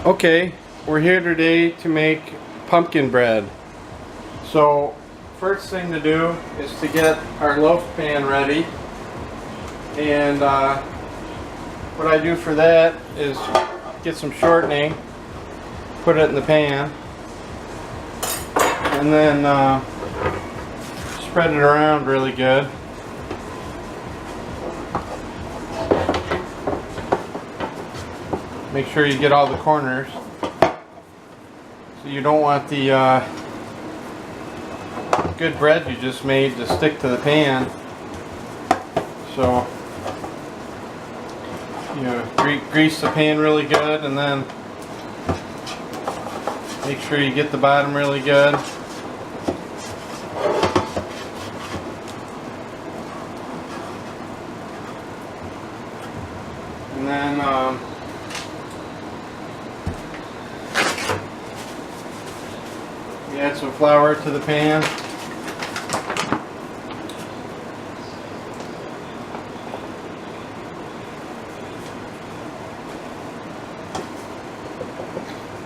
Okay, we're here today to make pumpkin bread. So first thing to do is to get our loaf pan ready, and what I do for that is get some shortening, put it in the pan, and then spread it around really good. Make sure you get all the corners. So you don't want the good bread you just made to stick to the pan. So you grease the pan really good, and then make sure you get the bottom really good. And then you add some flour to the pan.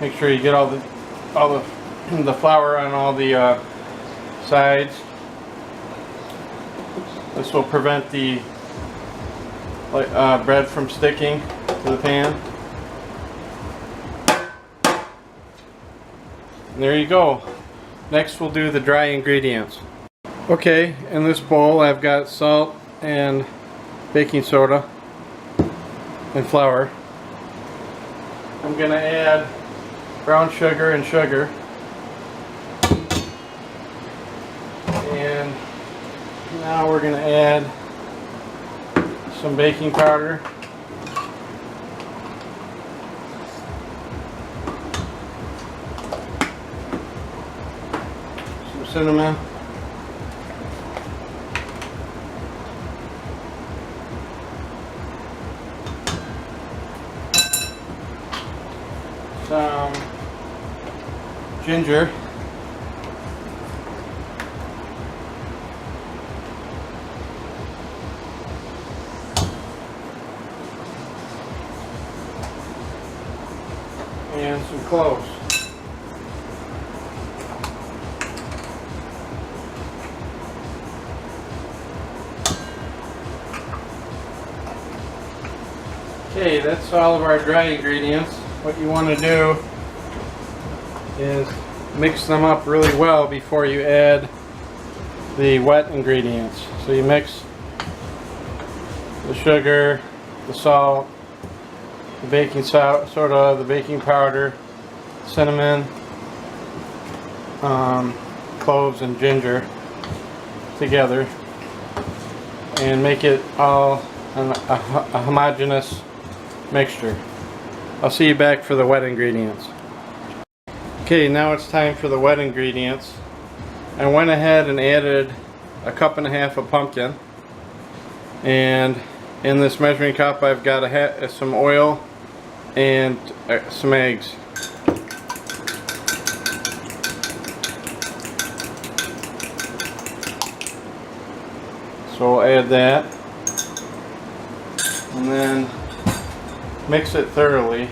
Make sure you get all the flour on all the sides. This will prevent the bread from sticking to the pan. And there you go. Next we'll do the dry ingredients. Okay, in this bowl I've got salt and baking soda and flour. I'm going to add brown sugar and sugar. And now we're going to add some baking powder. Some cinnamon. Some ginger. And some cloves. Okay, that's all of our dry ingredients. What you want to do is mix them up really well before you add the wet ingredients. So you mix the sugar, the salt, the baking soda, the baking powder, cinnamon, cloves, and ginger together, and make it all a homogeneous mixture. I'll see you back for the wet ingredients. Okay, now it's time for the wet ingredients. I went ahead and added a cup and a half of pumpkin, and in this measuring cup I've got some oil and some eggs. So we'll add that, and then mix it thoroughly,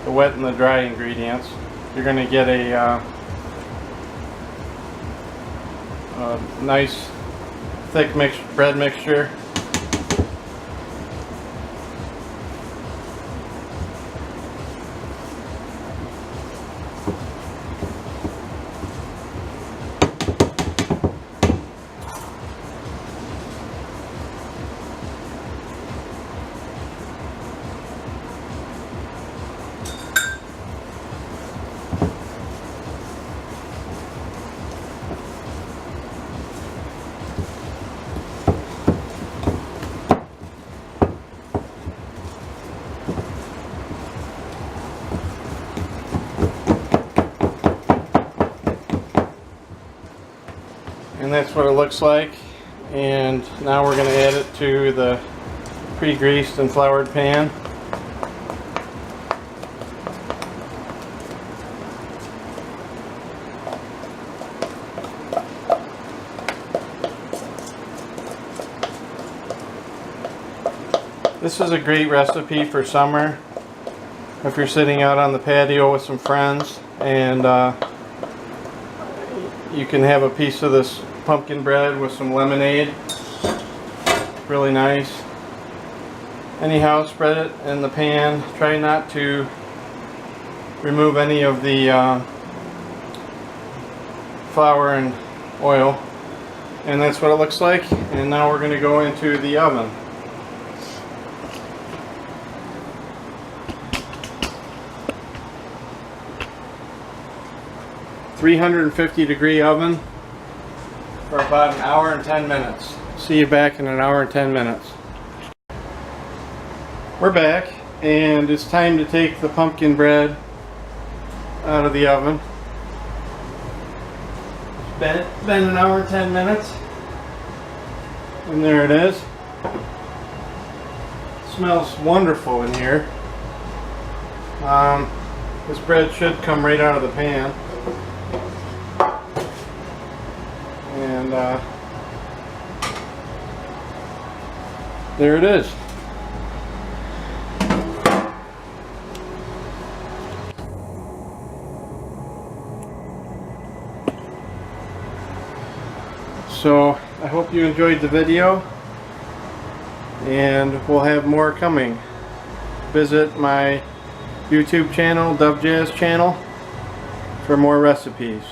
the wet and the dry ingredients. You're going to get a nice thick bread mixture. And that's what it looks like. And now we're going to add it to the pre-greased and floured pan. This is a great recipe for summer. if you're sitting out on the patio with some friends, and you can have a piece of this pumpkin bread with some lemonade. Really nice. Anyhow, spread it in the pan. Try not to remove any of the flour and oil. And that's what it looks like. And now we're going to go into the oven. .350-degree oven for about an hour and 10 minutes. See you back in an hour and 10 minutes. We're back, and it's time to take the pumpkin bread out of the oven. It's been an hour and 10 minutes, and there it is. It smells wonderful in here. This bread should come right out of the pan. And there it is. So I hope you enjoyed the video, and we'll have more coming. Visit my YouTube channel, Dove Jazz channel, for more recipes.